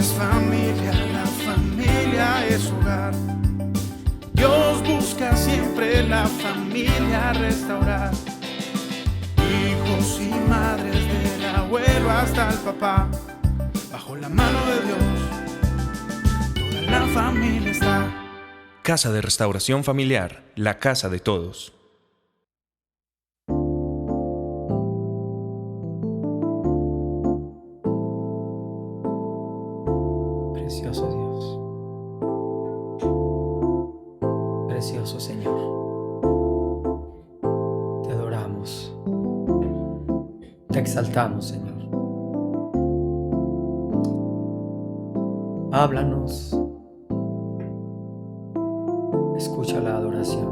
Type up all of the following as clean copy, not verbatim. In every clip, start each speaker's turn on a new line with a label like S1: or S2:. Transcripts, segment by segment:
S1: la familia es hogar. Dios busca siempre la familia restaurar. Hijos y madres, del abuelo hasta el papá, bajo la mano de Dios, toda la familia está.
S2: Casa de Restauración Familiar, la casa de todos.
S3: Precioso Dios, precioso Señor, te adoramos, te exaltamos, Señor. Háblanos, escucha la adoración,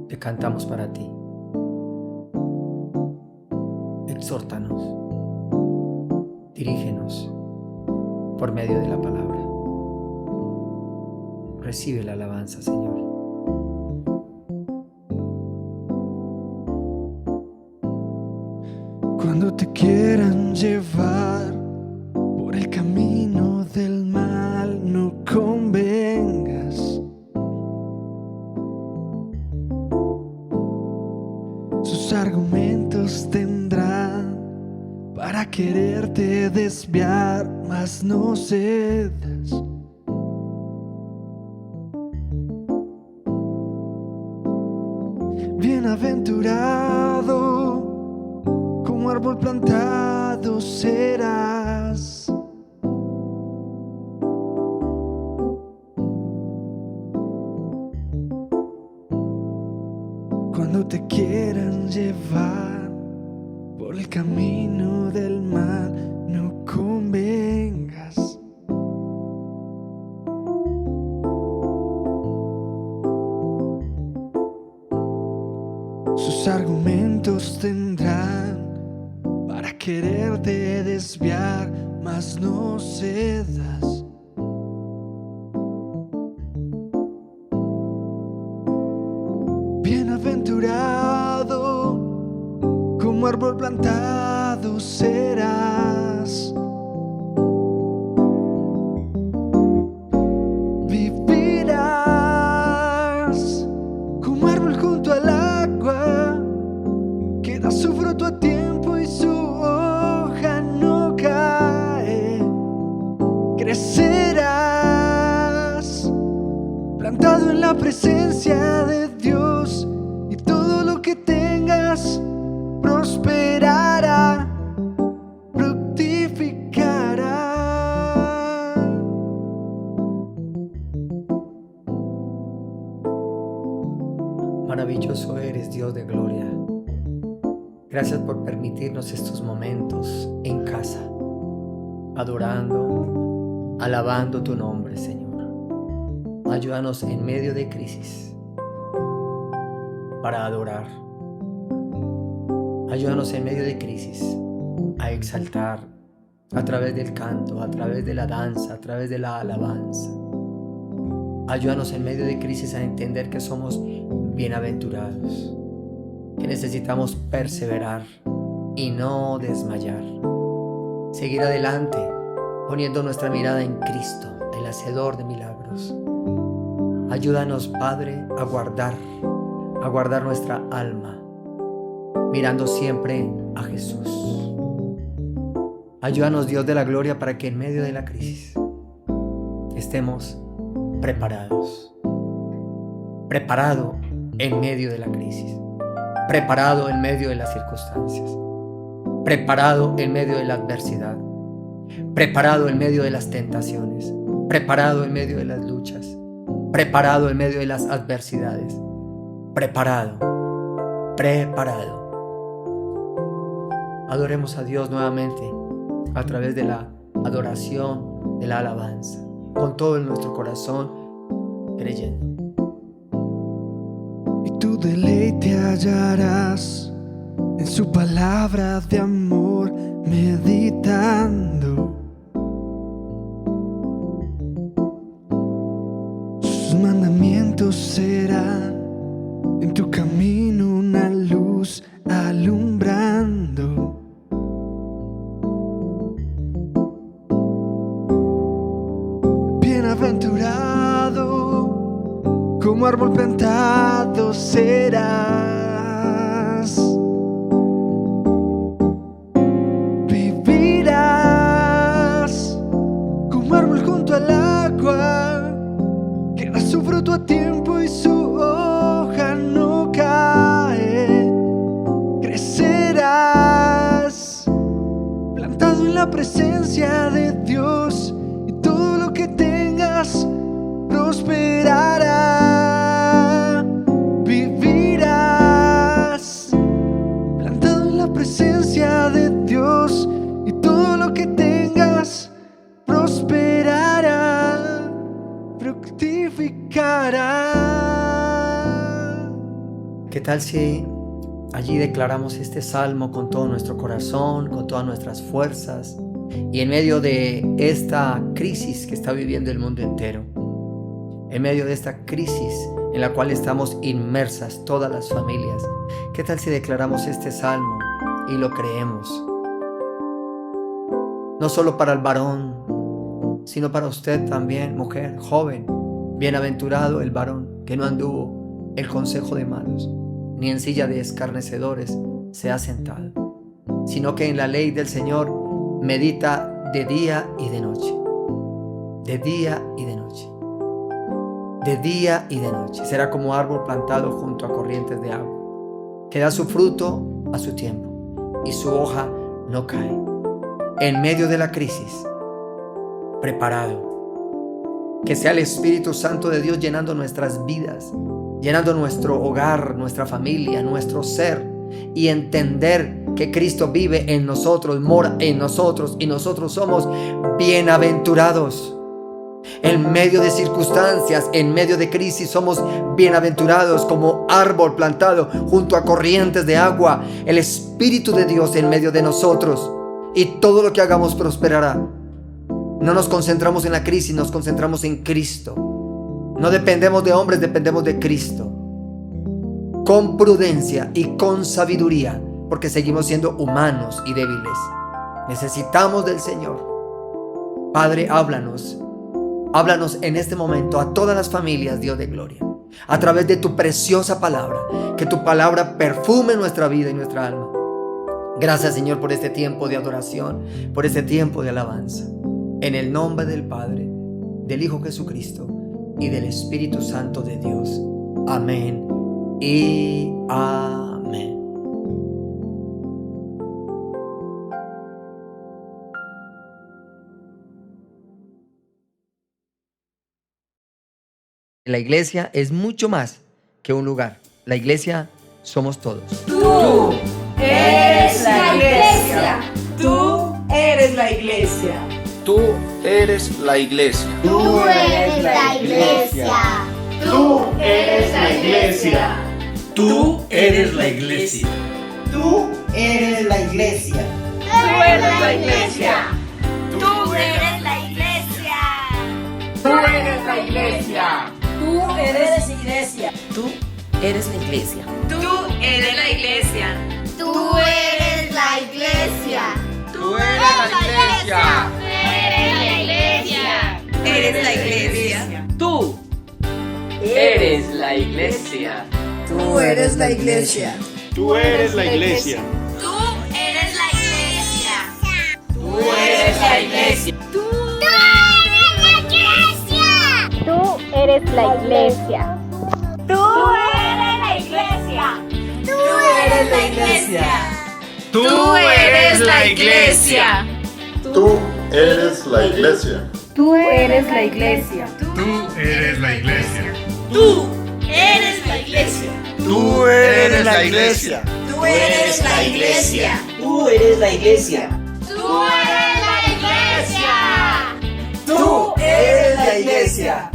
S3: te cantamos para ti. Exhórtanos, dirígenos por medio de la palabra. Recibe la alabanza, Señor.
S1: Cuando te quieran llevar por el camino del mal, no convengas. Sus argumentos tendrán para quererte desviar, mas no cedas. Bienaventurado, como árbol plantado serás. Cuando te quieran llevar por el camino del mal, no convengas. Sus argumentos tendrán para quererte desviar, mas no cedas. Bienaventurado, como árbol plantado serás. Vivirás como árbol junto al agua, que da su fruto a tiempo y su hoja no cae. Crecerás plantado en la presencia de Dios, y todo lo que tengas prosperará, fructificará.
S3: Maravilloso eres, Dios de gloria. Gracias por permitirnos estos momentos en casa, adorando, alabando tu nombre, Señor. Ayúdanos en medio de crisis para adorar. Ayúdanos en medio de crisis a exaltar a través del canto, a través de la danza, a través de la alabanza. Ayúdanos en medio de crisis a entender que somos bienaventurados, que necesitamos perseverar y no desmayar. Seguir adelante poniendo nuestra mirada en Cristo, el hacedor de milagros. Ayúdanos, Padre, a guardar nuestra alma, mirando siempre a Jesús. Ayúdanos, Dios de la gloria, para que en medio de la crisis estemos preparados. Preparado en medio de la crisis. Preparado en medio de las circunstancias. Preparado en medio de la adversidad. Preparado en medio de las tentaciones. Preparado en medio de las luchas. Preparado en medio de las adversidades. Preparado. Adoremos a Dios nuevamente a través de la adoración, de la alabanza, con todo en nuestro corazón, creyendo.
S1: Y tu deleite hallarás en su palabra de amor, meditando. Sus mandamientos serán en tu camino una luz alumbrando.
S4: como árbol plantado serás. Vivirás como árbol junto al agua, que da su fruto a tiempo y su hoja no cae. Crecerás plantado en la presencia de Dios, y todo lo que tengas prosperará. Vivirás plantado en la presencia de Dios, y todo lo que tengas prosperará, fructificará.
S3: ¿Qué tal si allí declaramos este salmo con todo nuestro corazón, con todas nuestras fuerzas, y en medio de esta crisis que está viviendo el mundo entero, en medio de esta crisis en la cual estamos inmersas todas las familias, qué tal si declaramos este salmo y lo creemos? No solo para el varón, sino para usted también, mujer, joven. Bienaventurado el varón que no anduvo el consejo de malos, ni en silla de escarnecedores se ha sentado, sino que en la ley del Señor medita de día y de noche. De día y de noche. De día y de noche. Será como árbol plantado junto a corrientes de agua, que da su fruto a su tiempo, y su hoja no cae. En medio de la crisis, preparado. Que sea el Espíritu Santo de Dios llenando nuestras vidas, llenando nuestro hogar, nuestra familia, nuestro ser, y entender que Cristo vive en nosotros, mora en nosotros, y nosotros somos bienaventurados. En medio de circunstancias, en medio de crisis, somos bienaventurados como árbol plantado junto a corrientes de agua. El Espíritu de Dios en medio de nosotros, y todo lo que hagamos prosperará. No nos concentramos en la crisis, nos concentramos en Cristo. No dependemos de hombres, dependemos de Cristo. Con prudencia y con sabiduría, porque seguimos siendo humanos y débiles. Necesitamos del Señor. Padre, háblanos. Háblanos en este momento a todas las familias, Dios de gloria, a través de tu preciosa palabra. Que tu palabra perfume nuestra vida y nuestra alma. Gracias, Señor, por este tiempo de adoración, por este tiempo de alabanza. En el nombre del Padre, del Hijo Jesucristo y del Espíritu Santo de Dios. Amén y amén. La iglesia es mucho más que un lugar. La iglesia somos todos.
S5: Tú eres la iglesia. Tú eres la iglesia.
S6: Tú eres la iglesia.
S7: Tú eres la iglesia.
S5: Tú eres la iglesia.
S8: Tú eres la iglesia.
S9: Tú eres la iglesia.
S5: Tú eres la iglesia.
S7: Tú eres la iglesia.
S5: Tú eres la iglesia.
S9: Tú eres iglesia.
S10: Tú eres la iglesia.
S5: Tú eres la iglesia.
S7: Tú eres la iglesia.
S6: Tú eres la iglesia.
S5: Eres la iglesia.
S10: Tú eres la iglesia.
S9: Tú eres la iglesia.
S1: Tú eres la iglesia.
S7: Tú eres la iglesia.
S5: Tú eres la iglesia.
S7: Tú eres la iglesia. Tú eres la iglesia. Tú eres la iglesia.
S1: Tú eres la iglesia.
S11: Tú eres la iglesia.
S7: Tú eres la iglesia.
S1: Tú eres la iglesia.
S5: Tú eres la iglesia.
S6: Tú eres la iglesia.
S9: Tú eres la iglesia. Tú eres la iglesia.
S7: Tú eres la iglesia.
S9: Tú eres la iglesia.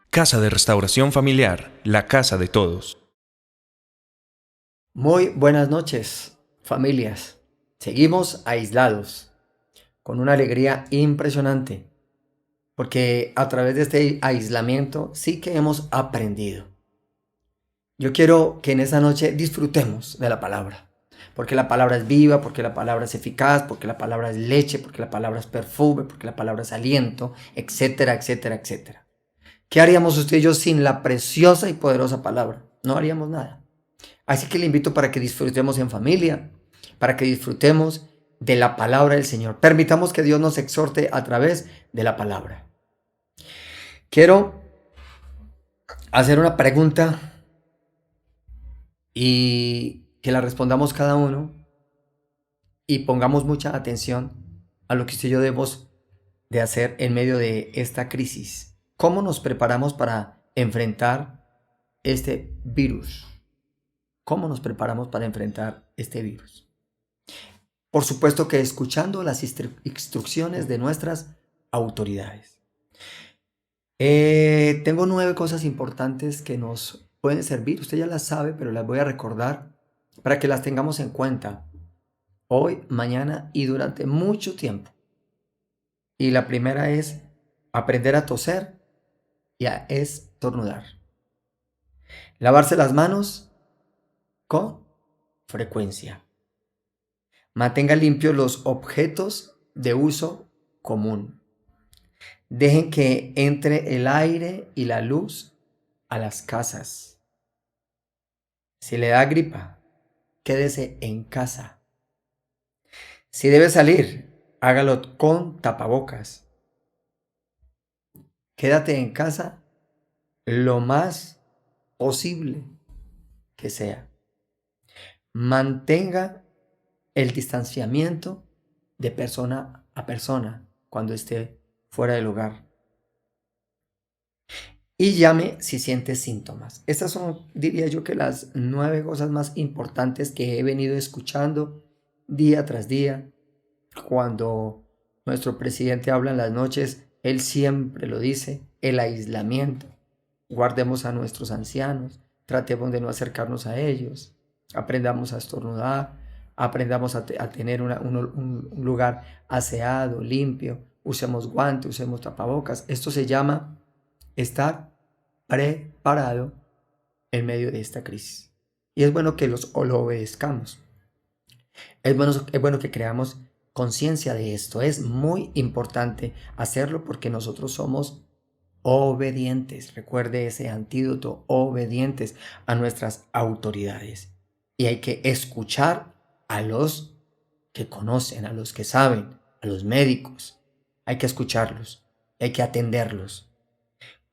S2: Casa de Restauración Familiar, la casa de todos.
S3: Muy buenas noches, familias. Seguimos aislados, con una alegría impresionante, porque a través de este aislamiento sí que hemos aprendido. Yo quiero que en esta noche disfrutemos de la palabra. Porque la palabra es viva, porque la palabra es eficaz, porque la palabra es leche, porque la palabra es perfume, porque la palabra es aliento, etcétera, etcétera, etcétera. ¿Qué haríamos usted y yo sin la preciosa y poderosa palabra? No haríamos nada. Así que le invito para que disfrutemos en familia, para que disfrutemos de la palabra del Señor. Permitamos que Dios nos exhorte a través de la palabra. Quiero hacer una pregunta y que la respondamos cada uno y pongamos mucha atención a lo que usted y yo debemos de hacer en medio de esta crisis. ¿Cómo nos preparamos para enfrentar este virus? ¿Cómo nos preparamos para enfrentar este virus? Por supuesto que escuchando las instrucciones de nuestras autoridades. Tengo 9 cosas importantes que nos pueden servir. Usted ya las sabe, pero las voy a recordar para que las tengamos en cuenta hoy, mañana y durante mucho tiempo. Y la primera es aprender a toser y a estornudar. Lavarse las manos con frecuencia. Mantenga limpios los objetos de uso común. Dejen que entre el aire y la luz a las casas. Si le da gripa, quédese en casa. Si debe salir, hágalo con tapabocas. Quédate en casa lo más posible que sea. Mantenga el distanciamiento de persona a persona cuando esté fuera del hogar. Y llame si siente síntomas. Estas son, diría yo, que las 9 cosas más importantes que he venido escuchando día tras día. Cuando nuestro presidente habla en las noches, él siempre lo dice: el aislamiento. Guardemos a nuestros ancianos, tratemos de no acercarnos a ellos, aprendamos a estornudar, aprendamos a tener un lugar aseado, limpio, usemos guantes, usemos tapabocas. Esto se llama estar preparado en medio de esta crisis. Y es bueno que lo obedezcamos. Es bueno que creamos conciencia de esto. Es muy importante hacerlo porque nosotros somos obedientes. Recuerde ese antídoto: obedientes a nuestras autoridades. Y hay que escuchar a los que conocen, a los que saben, a los médicos. Hay que escucharlos, hay que atenderlos.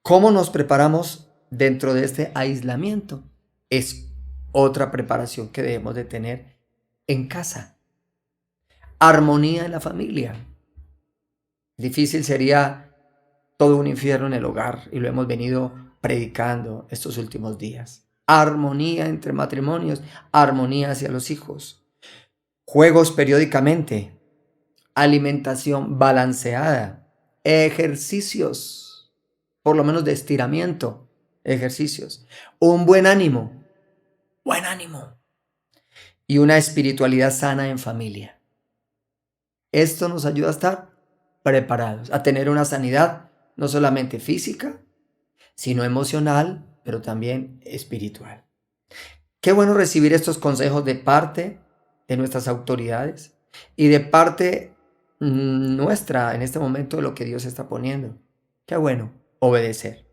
S3: ¿Cómo nos preparamos dentro de este aislamiento? Es otra preparación que debemos de tener en casa. Armonía en la familia. Difícil sería todo un infierno en el hogar y lo hemos venido predicando estos últimos días. Armonía entre matrimonios, armonía hacia los hijos. Juegos periódicamente, alimentación balanceada, ejercicios, por lo menos de estiramiento, ejercicios, un buen ánimo y una espiritualidad sana en familia. Esto nos ayuda a estar preparados, a tener una sanidad no solamente física, sino emocional, pero también espiritual. Qué bueno recibir estos consejos de parte de nuestras autoridades y de parte nuestra en este momento de lo que Dios está poniendo. Qué bueno obedecer.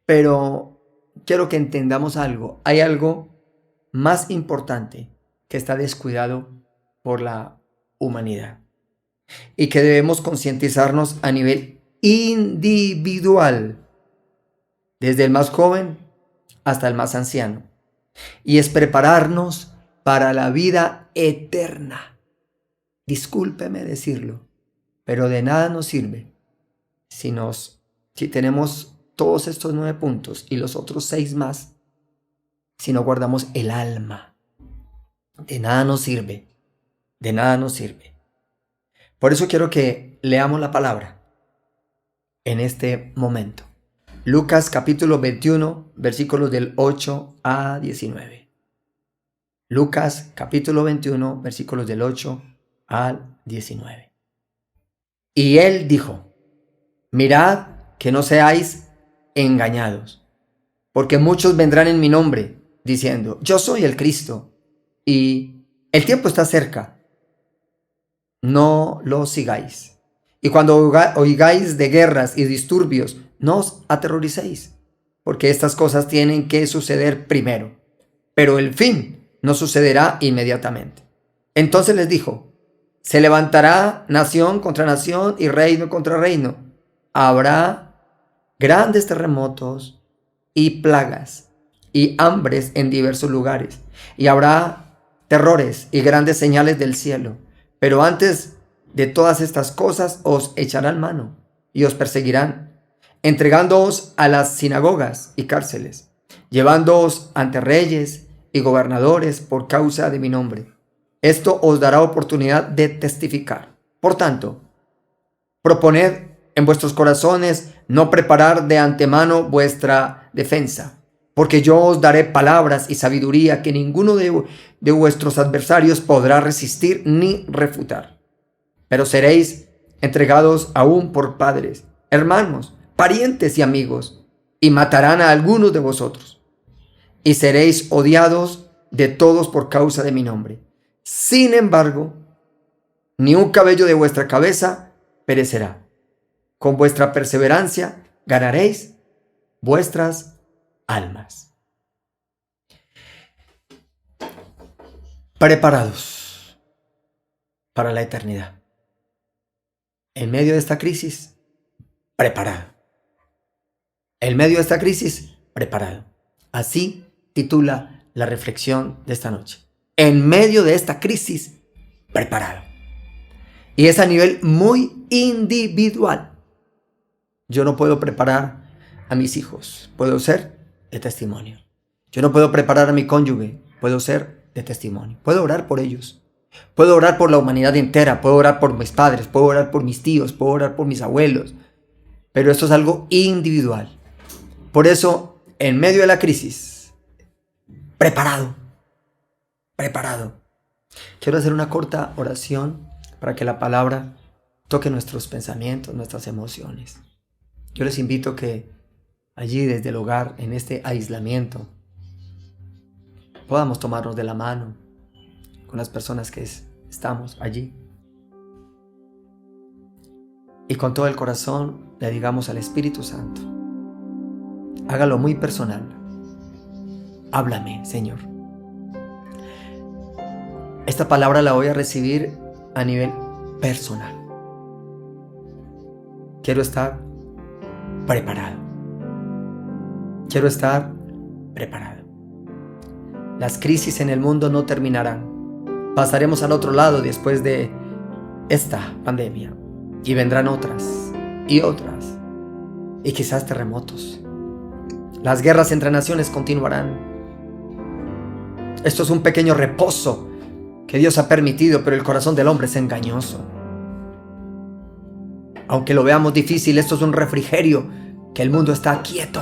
S3: Pero quiero que entendamos algo. Hay algo más importante que está descuidado por la humanidad y que debemos concientizarnos a nivel individual, desde el más joven hasta el más anciano, y es prepararnos para la vida eterna. Discúlpeme decirlo, pero de nada nos sirve si tenemos todos estos 9 puntos y los otros 6 más, si no guardamos el alma. De nada nos sirve, de nada nos sirve. Por eso quiero que leamos la palabra en este momento. Lucas capítulo 21, versículos del 8 a 19. Lucas capítulo 21, versículos del 8 al 19. Y él dijo: mirad que no seáis engañados, porque muchos vendrán en mi nombre, diciendo: yo soy el Cristo, y El tiempo está cerca. No lo sigáis. Y cuando oigáis de guerras y disturbios, no os aterroricéis, porque estas cosas tienen que suceder primero, pero el fin no sucederá inmediatamente. Entonces les dijo: se levantará nación contra nación y reino contra reino. Habrá grandes terremotos y plagas y hambres en diversos lugares, y habrá terrores y grandes señales del cielo. Pero antes de todas estas cosas os echarán mano y os perseguirán, entregándoos a las sinagogas y cárceles, llevándoos ante reyes y gobernadores por causa de mi nombre. Esto os dará oportunidad de testificar. Por tanto, proponed en vuestros corazones no preparar de antemano vuestra defensa, porque yo os daré palabras y sabiduría que ninguno de vuestros adversarios podrá resistir ni refutar. Pero seréis entregados aún por padres, hermanos, parientes y amigos, y matarán a algunos de vosotros. Y seréis odiados de todos por causa de mi nombre. Sin embargo, ni un cabello de vuestra cabeza perecerá. Con vuestra perseverancia ganaréis vuestras almas. Preparados para la eternidad. En medio de esta crisis, preparado. En medio de esta crisis, preparado. Así titula la reflexión de esta noche. En medio de esta crisis, preparado. Y es a nivel muy individual. Yo no puedo preparar a mis hijos, puedo ser de testimonio. Yo no puedo preparar a mi cónyuge, puedo ser de testimonio. Puedo orar por ellos, puedo orar por la humanidad entera, puedo orar por mis padres, puedo orar por mis tíos, puedo orar por mis abuelos. Pero esto es algo individual. Por eso, en medio de la crisis, preparado. Quiero hacer una corta oración para que la palabra toque nuestros pensamientos, nuestras emociones. Yo les invito que allí desde el hogar, en este aislamiento, podamos tomarnos de la mano con las personas que estamos allí. Y con todo el corazón le digamos al Espíritu Santo: hágalo muy personal. Háblame, Señor. Esta palabra la voy a recibir a nivel personal. Quiero estar preparado. Quiero estar preparado. Las crisis en el mundo no terminarán. Pasaremos al otro lado después de esta pandemia. Y vendrán otras y otras. Y quizás terremotos. Las guerras entre naciones continuarán. Esto es un pequeño reposo que Dios ha permitido, pero el corazón del hombre es engañoso. Aunque lo veamos difícil, esto es un refrigerio, que el mundo está quieto.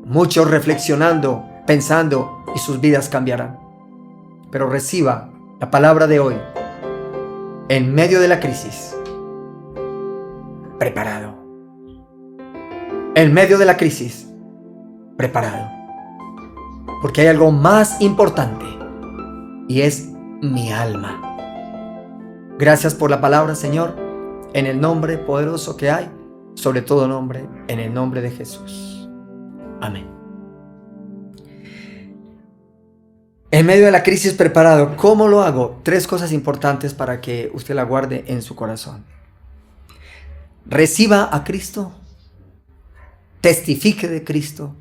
S3: Muchos reflexionando, pensando, y sus vidas cambiarán. Pero reciba la palabra de hoy. En medio de la crisis, preparado. En medio de la crisis, preparado. Porque hay algo más importante, y es mi alma. Gracias por la palabra, Señor, en el nombre poderoso que hay, sobre todo nombre, en el nombre de Jesús. Amén. En medio de la crisis, preparado. ¿Cómo lo hago? 3 cosas importantes para que usted la guarde en su corazón. Reciba a Cristo, testifique de Cristo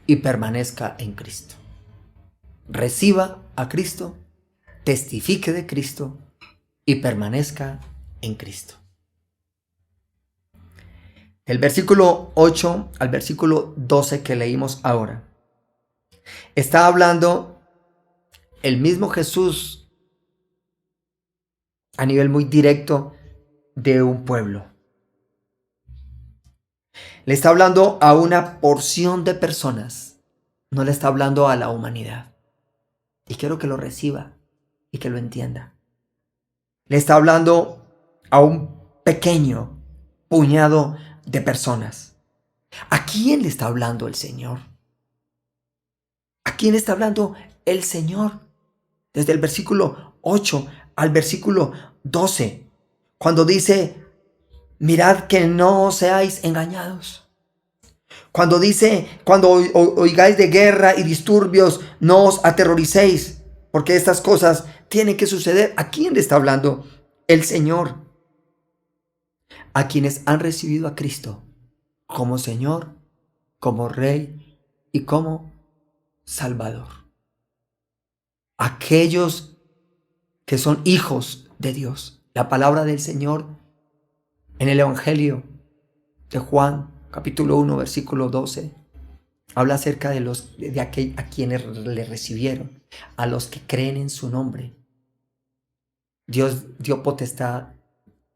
S3: y permanezca en Cristo. Reciba a Cristo, testifique de Cristo y permanezca en Cristo. El versículo 8 al versículo 12 que leímos ahora, está hablando el mismo Jesús a nivel muy directo de un pueblo. Le está hablando a una porción de personas, no le está hablando a la humanidad. Y quiero que lo reciba y que lo entienda. Le está hablando a un pequeño puñado de personas. ¿A quién le está hablando el Señor? ¿A quién está hablando el Señor? desde el versículo 8 al versículo 12, cuando dice, mirad que no seáis engañados. Cuando dice, cuando oigáis de guerra y disturbios, no os aterroricéis, porque estas cosas tienen que suceder. ¿A quién le está hablando? El Señor. A quienes han recibido a Cristo como Señor, como Rey y como Salvador. Aquellos que son hijos de Dios. La palabra del Señor en el Evangelio de Juan, capítulo 1, versículo 12, habla acerca de a quienes le recibieron, a los que creen en su nombre. Dios dio potestad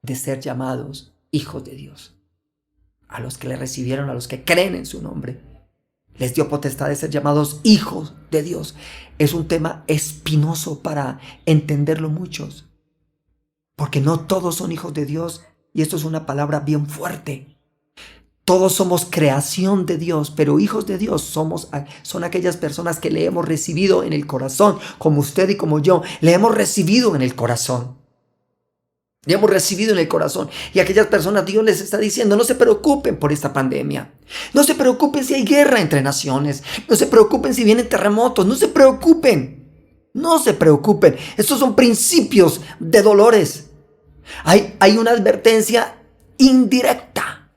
S3: de ser llamados hijos de Dios. A los que le recibieron, a los que creen en su nombre, les dio potestad de ser llamados hijos de Dios. Es un tema espinoso para entenderlo muchos, porque no todos son hijos de Dios, y esto es una palabra bien fuerte. Todos somos creación de Dios, pero hijos de Dios son aquellas personas que le hemos recibido en el corazón, como usted y como yo, le hemos recibido en el corazón. Le hemos recibido en el corazón. Y aquellas personas, Dios les está diciendo, no se preocupen por esta pandemia. No se preocupen si hay guerra entre naciones. No se preocupen si vienen terremotos. No se preocupen. No se preocupen. Estos son principios de dolores. Hay una advertencia indirecta.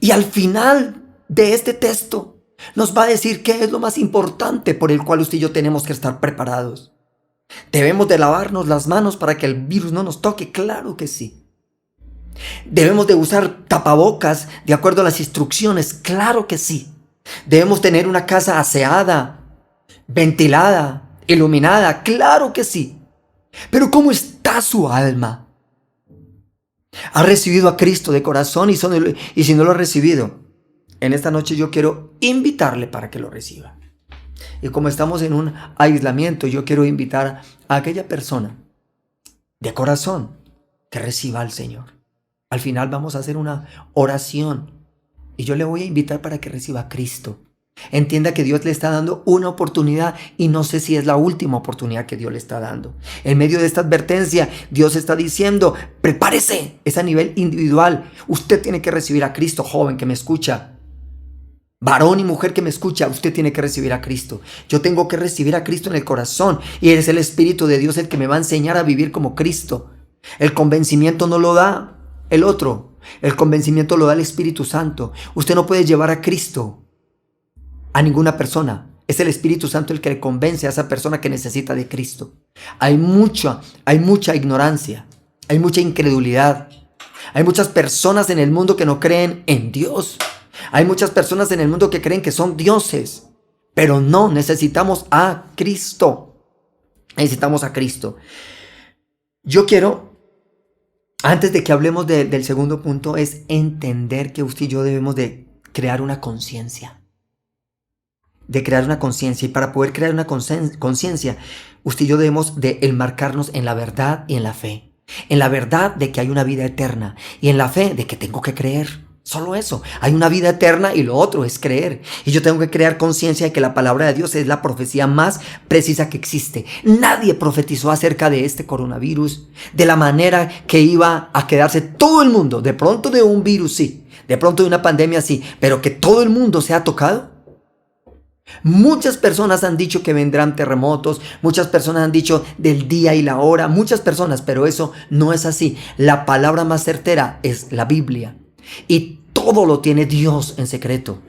S3: Y al final de este texto nos va a decir qué es lo más importante por el cual usted y yo tenemos que estar preparados. ¿Debemos de lavarnos las manos para que el virus no nos toque? Claro que sí. ¿Debemos de usar tapabocas de acuerdo a las instrucciones? Claro que sí. ¿Debemos tener una casa aseada, ventilada, iluminada? Claro que sí. Pero ¿cómo está su alma? ¿Ha recibido a Cristo de corazón? Y si no lo ha recibido, en esta noche yo quiero invitarle para que lo reciba. Y como estamos en un aislamiento, yo quiero invitar a aquella persona de corazón que reciba al Señor. Al final vamos a hacer una oración y yo le voy a invitar para que reciba a Cristo. Entienda que Dios le está dando una oportunidad y no sé si es la última oportunidad que Dios le está dando. En medio de esta advertencia, Dios está diciendo, prepárese, es a nivel individual. Usted tiene que recibir a Cristo, joven que me escucha. Varón y mujer que me escucha, usted tiene que recibir a Cristo. Yo tengo que recibir a Cristo en el corazón y es el Espíritu de Dios el que me va a enseñar a vivir como Cristo. El convencimiento no lo da el otro, el convencimiento lo da el Espíritu Santo. Usted no puede llevar a Cristo a ninguna persona. Es el Espíritu Santo el que le convence a esa persona que necesita de Cristo. Hay mucha ignorancia, hay mucha incredulidad. Hay muchas personas en el mundo que no creen en Dios. Hay muchas personas en el mundo que creen que son dioses, pero no, necesitamos a Cristo. Necesitamos a Cristo. Yo quiero, antes de que hablemos del segundo punto, es entender que usted y yo debemos de crear una conciencia. De crear una conciencia. Y para poder crear una conciencia, usted y yo debemos de enmarcarnos en la verdad y en la fe. En la verdad de que hay una vida eterna y en la fe de que tengo que creer. Solo eso, hay una vida eterna y lo otro es creer. Y yo tengo que crear conciencia de que la palabra de Dios es la profecía más precisa que existe. Nadie profetizó acerca de este coronavirus de la manera que iba a quedarse todo el mundo. De pronto de un virus sí, de pronto de una pandemia sí, pero que todo el mundo sea tocado. Muchas personas han dicho que vendrán terremotos, muchas personas han dicho del día y la hora, muchas personas, pero eso no es así. La palabra más certera es la Biblia. Y todo lo tiene Dios en secreto.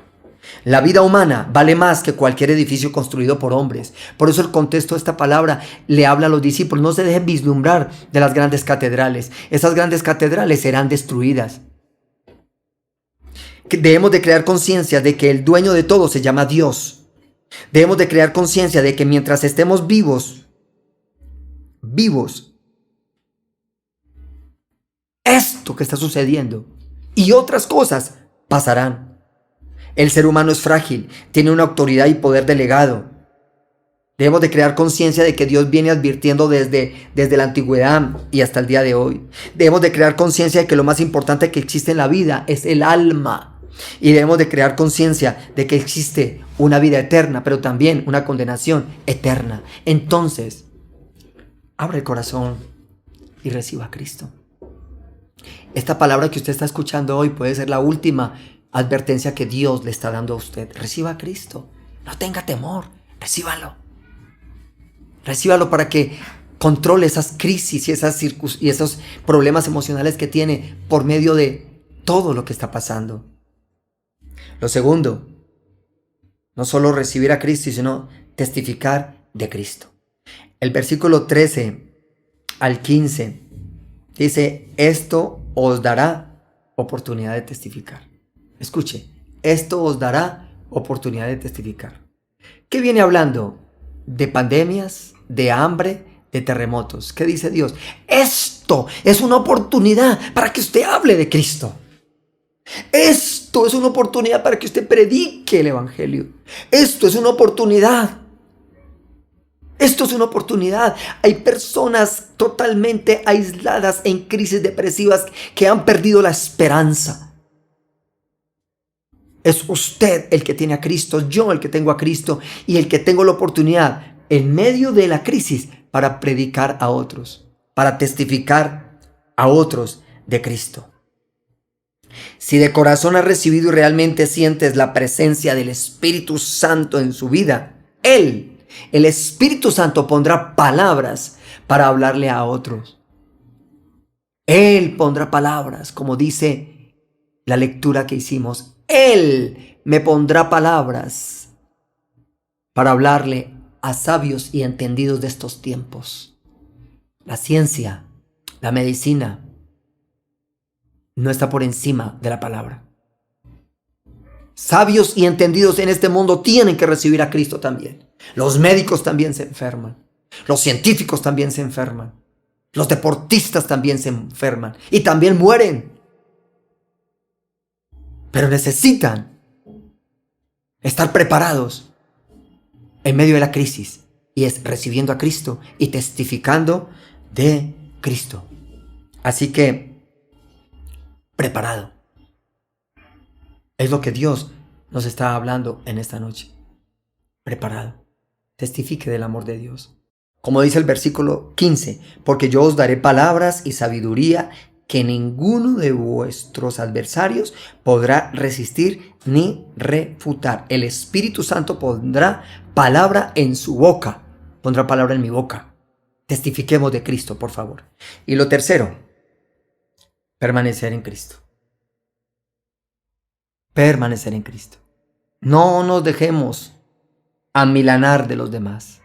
S3: La vida humana vale más que cualquier edificio construido por hombres. Por eso el contexto de esta palabra le habla a los discípulos. No se dejen vislumbrar de las grandes catedrales. Esas grandes catedrales serán destruidas. Debemos de crear conciencia de que el dueño de todo se llama Dios. Debemos de crear conciencia de que mientras estemos vivos, esto que está sucediendo y otras cosas pasarán. El ser humano es frágil, tiene una autoridad y poder delegado. Debemos de crear conciencia de que Dios viene advirtiendo desde la antigüedad y hasta el día de hoy. Debemos de crear conciencia de que lo más importante que existe en la vida es el alma. Y debemos de crear conciencia de que existe una vida eterna, pero también una condenación eterna. Entonces, abre el corazón y reciba a Cristo. Esta palabra que usted está escuchando hoy puede ser la última advertencia que Dios le está dando a usted. Reciba a Cristo. No tenga temor. Recíbalo. Recíbalo para que controle esas crisis y esos problemas emocionales que tiene por medio de todo lo que está pasando. Lo segundo, no solo recibir a Cristo, sino testificar de Cristo. El versículo 13 al 15 dice, esto os dará oportunidad de testificar. Escuche, esto os dará oportunidad de testificar. ¿Qué viene hablando? De pandemias, de hambre, de terremotos. ¿Qué dice Dios? Esto es una oportunidad para que usted hable de Cristo. Esto es una oportunidad para que usted predique el evangelio. Esto es una oportunidad. Esto es una oportunidad. Hay personas totalmente aisladas en crisis depresivas que han perdido la esperanza. Es usted el que tiene a Cristo, yo el que tengo a Cristo y el que tengo la oportunidad en medio de la crisis para predicar a otros, para testificar a otros de Cristo. Si de corazón has recibido y realmente sientes la presencia del Espíritu Santo en su vida, el Espíritu Santo pondrá palabras para hablarle a otros. Él pondrá palabras, como dice la lectura que hicimos. Él me pondrá palabras para hablarle a sabios y entendidos de estos tiempos. La ciencia, la medicina, no está por encima de la palabra. Sabios y entendidos en este mundo tienen que recibir a Cristo también. Los médicos también se enferman. Los científicos también se enferman. Los deportistas también se enferman. Y también mueren. Pero necesitan estar preparados en medio de la crisis. Y es recibiendo a Cristo y testificando de Cristo. Así que, preparado. Es lo que Dios nos está hablando en esta noche. Preparado. Testifique del amor de Dios. Como dice el versículo 15, porque yo os daré palabras y sabiduría que ninguno de vuestros adversarios podrá resistir ni refutar. El Espíritu Santo pondrá palabra en su boca. Pondrá palabra en mi boca. Testifiquemos de Cristo, por favor. Y lo tercero, permanecer en Cristo. Permanecer en Cristo. No nos dejemos amilanar de los demás.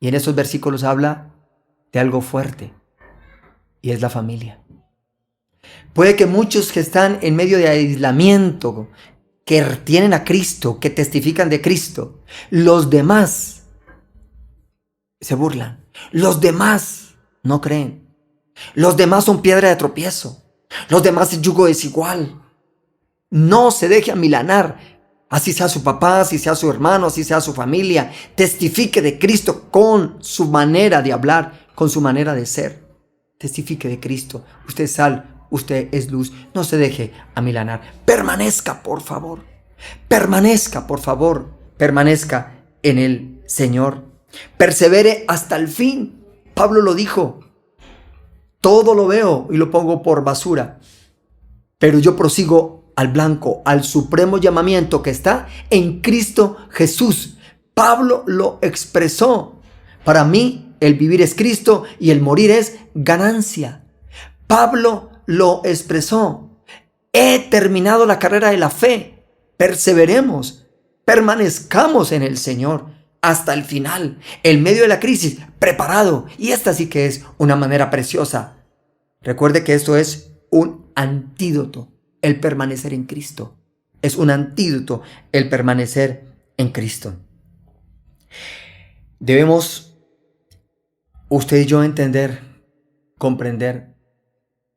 S3: Y en estos versículos habla de algo fuerte, y es la familia. Puede que muchos que están en medio de aislamiento, que tienen a Cristo, que testifican de Cristo, los demás se burlan. Los demás no creen. Los demás son piedra de tropiezo. Los demás es yugo desigual. No se deje amilanar. Así sea su papá, así sea su hermano, así sea su familia. Testifique de Cristo con su manera de hablar, con su manera de ser. Testifique de Cristo. Usted es sal, usted es luz. No se deje amilanar. Permanezca, por favor. Permanezca, por favor. Permanezca en el Señor. Persevere hasta el fin. Pablo lo dijo. Todo lo veo y lo pongo por basura. Pero yo prosigo al blanco, al supremo llamamiento que está en Cristo Jesús. Pablo lo expresó. Para mí, el vivir es Cristo y el morir es ganancia. Pablo lo expresó. He terminado la carrera de la fe. Perseveremos, permanezcamos en el Señor hasta el final, en medio de la crisis, preparado. Y esta sí que es una manera preciosa. Recuerde que esto es un antídoto. El permanecer en Cristo. Es un antídoto el permanecer en Cristo. Debemos, usted y yo, entender, comprender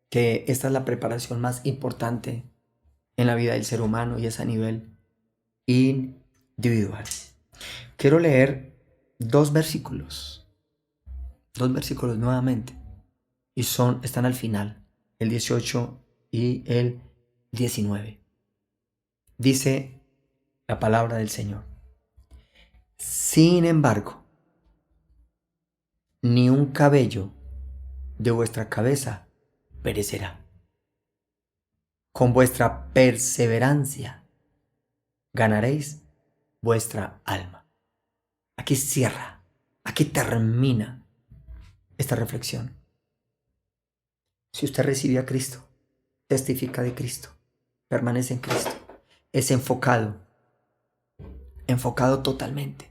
S3: que esta es la preparación más importante en la vida del ser humano y es a nivel individual. Quiero leer dos versículos nuevamente y están al final, el 18 y el 19. Dice la palabra del Señor: sin embargo, ni un cabello de vuestra cabeza perecerá. Con vuestra perseverancia ganaréis vuestra alma. Aquí cierra, aquí termina esta reflexión. Si usted recibe a Cristo, testifica de Cristo, permanece en Cristo, es enfocado totalmente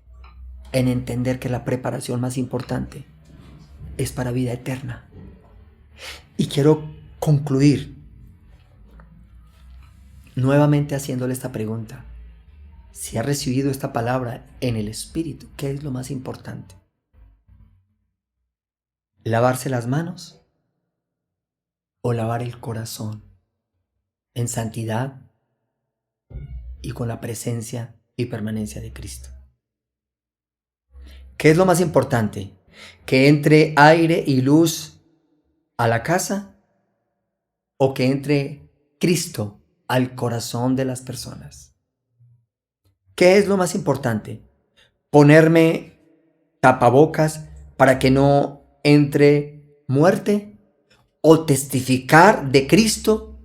S3: en entender que la preparación más importante es para vida eterna. Y quiero concluir nuevamente haciéndole esta pregunta: si ha recibido esta palabra en el Espíritu, ¿qué es lo más importante? ¿Lavarse las manos o lavar el corazón en santidad y con la presencia y permanencia de Cristo? ¿Qué es lo más importante? ¿Que entre aire y luz a la casa o que entre Cristo al corazón de las personas? ¿Qué es lo más importante? ¿Ponerme tapabocas para que no entre muerte o testificar de Cristo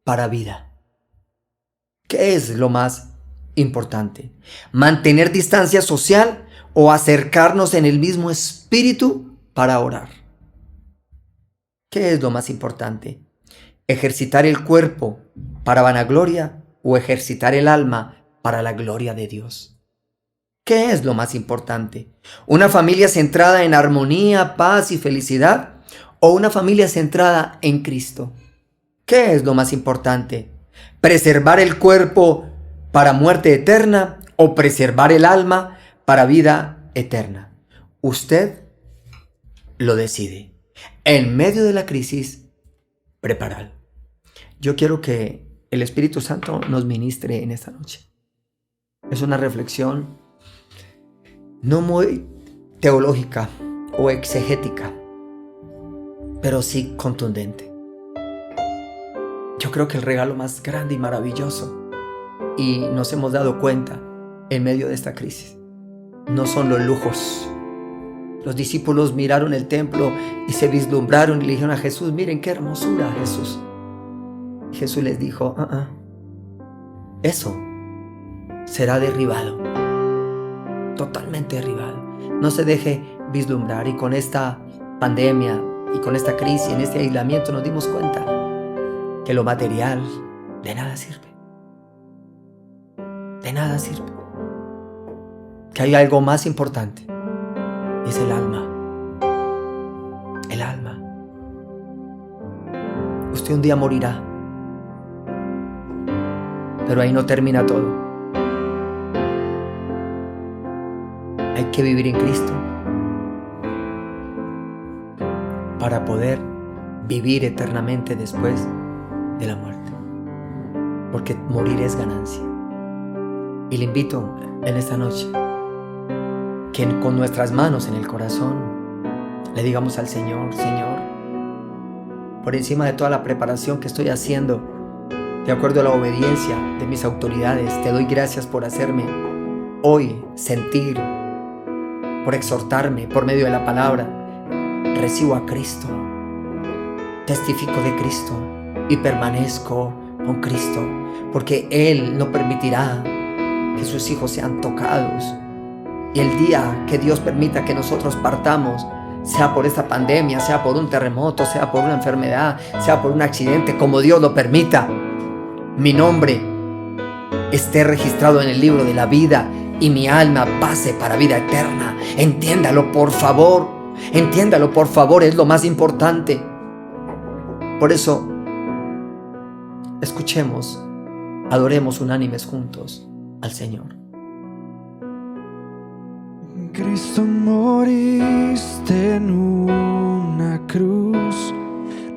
S3: para vida? ¿Qué es lo más importante? ¿Mantener distancia social o acercarnos en el mismo espíritu para orar? ¿Qué es lo más importante? ¿Ejercitar el cuerpo para vanagloria o ejercitar el alma para la gloria de Dios? ¿Qué es lo más importante? ¿Una familia centrada en armonía, paz y felicidad o una familia centrada en Cristo? ¿Qué es lo más importante? ¿Preservar el cuerpo para muerte eterna o preservar el alma para vida eterna? Usted lo decide. En medio de la crisis, preparar. Yo quiero que el Espíritu Santo nos ministre en esta noche. Es una reflexión no muy teológica o exegética, pero sí contundente. Yo creo que el regalo más grande y maravilloso, y nos hemos dado cuenta en medio de esta crisis, no son los lujos. Los discípulos miraron el templo y se vislumbraron y le dijeron a Jesús: miren qué hermosura, Jesús. Y Jesús les dijo: eso será derribado, totalmente derribado. No se deje vislumbrar. Y con esta pandemia y con esta crisis, en este aislamiento, nos dimos cuenta que lo material de nada sirve. De nada sirve. Que hay algo más importante. Es el alma. El alma. Usted un día morirá. Pero ahí no termina todo. Hay que vivir en Cristo para poder vivir eternamente después de la muerte. Porque morir es ganancia. Y le invito en esta noche que con nuestras manos en el corazón le digamos al Señor: Señor, por encima de toda la preparación que estoy haciendo, de acuerdo a la obediencia de mis autoridades, te doy gracias por hacerme hoy sentir, por exhortarme por medio de la palabra. Recibo a Cristo, testifico de Cristo y permanezco con Cristo, porque Él no permitirá que sus hijos sean tocados. Y el día que Dios permita que nosotros partamos, sea por esta pandemia, sea por un terremoto, sea por una enfermedad, sea por un accidente, como Dios lo permita, mi nombre esté registrado en el libro de la vida y mi alma pase para vida eterna. Entiéndalo, por favor. Entiéndalo, por favor. Es lo más importante. Por eso, escuchemos, adoremos unánimes juntos al Señor.
S4: Cristo, moriste en una cruz,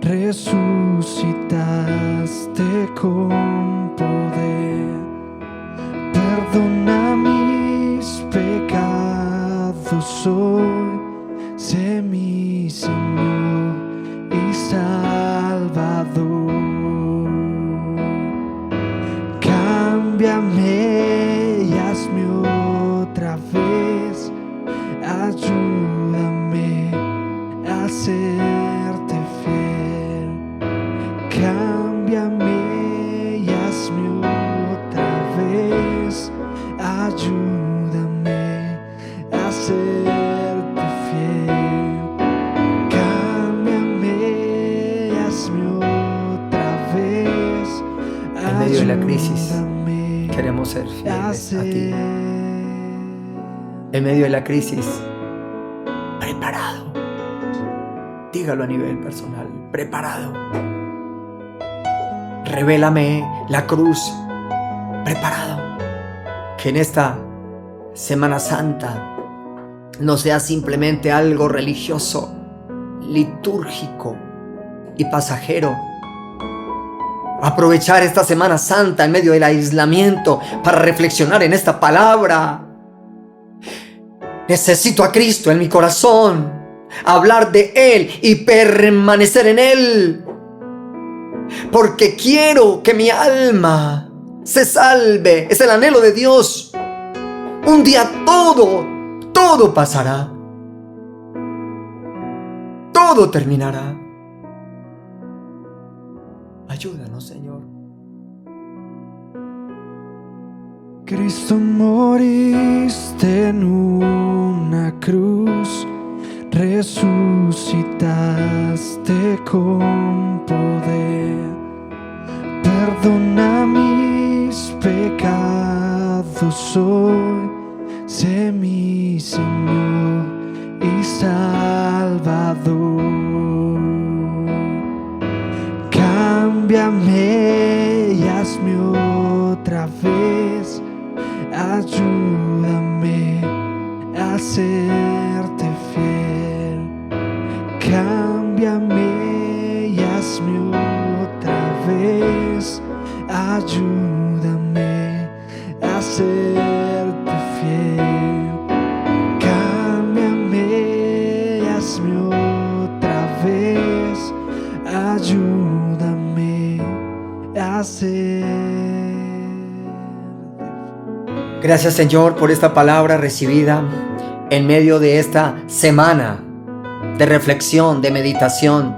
S4: resucitaste con poder. Perdona mis pecados hoy, sé mi Señor y Salvador. más. Ayúdame a serte fiel. Cámbiame, hazme otra vez.
S3: En medio de la crisis queremos ser fieles a ti. En medio de la crisis, preparado. Dígalo a nivel personal, preparado. Revélame la cruz, preparado. Que en esta Semana Santa no sea simplemente algo religioso, litúrgico y pasajero. Aprovechar esta Semana Santa en medio del aislamiento para reflexionar en esta palabra. Necesito a Cristo en mi corazón, hablar de Él y permanecer en Él, porque quiero que mi alma se salve. Es el anhelo de Dios. Un día todo pasará, todo terminará. Ayúdanos, Señor.
S4: Cristo, moriste en una cruz, resucitaste con poder. Perdona mis pecados hoy, sé mi Señor y Salvador. Cámbiame y hazme otra vez. Ayúdame a serte fiel. Cámbiame y hazme otra vez. Ayúdame a serte fiel. Cámbiame y hazme otra vez. Ayúdame a serte.
S3: Gracias, Señor, por esta palabra recibida en medio de esta semana de reflexión, de meditación.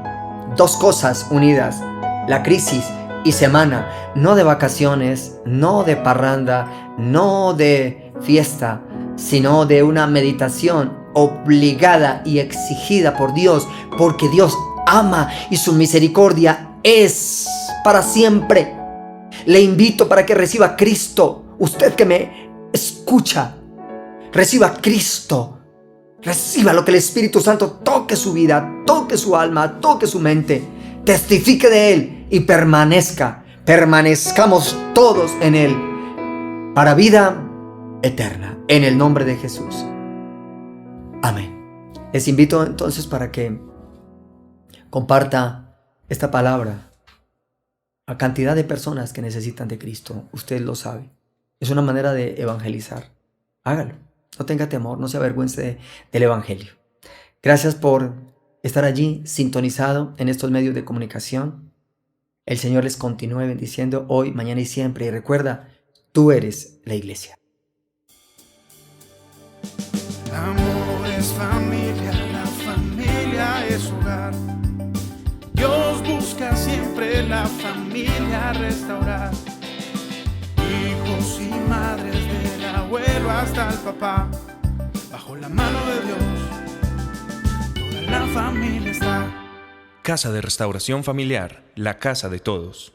S3: Dos cosas unidas: la crisis y semana, no de vacaciones, no de parranda, no de fiesta, sino de una meditación obligada y exigida por Dios, porque Dios ama y su misericordia es para siempre. Le invito para que reciba a Cristo. Usted que me escucha, reciba a Cristo. Reciba lo que el Espíritu Santo toque su vida, toque su alma, toque su mente, testifique de Él y permanezcamos todos en Él para vida eterna, en el nombre de Jesús. Amén. Les invito entonces para que comparta esta palabra a cantidad de personas que necesitan de Cristo. Usted lo sabe. Es una manera de evangelizar. Hágalo. No tenga temor, no se avergüence del Evangelio. Gracias por estar allí sintonizado en estos medios de comunicación. El Señor les continúe bendiciendo hoy, mañana y siempre. Y recuerda, tú eres la iglesia.
S1: Amor es familia, la familia es hogar. Dios busca siempre la familia restaurar. Hijos y madres, del abuelo hasta el papá, bajo la mano de Dios, toda la familia está.
S2: Casa de Restauración Familiar, la casa de todos.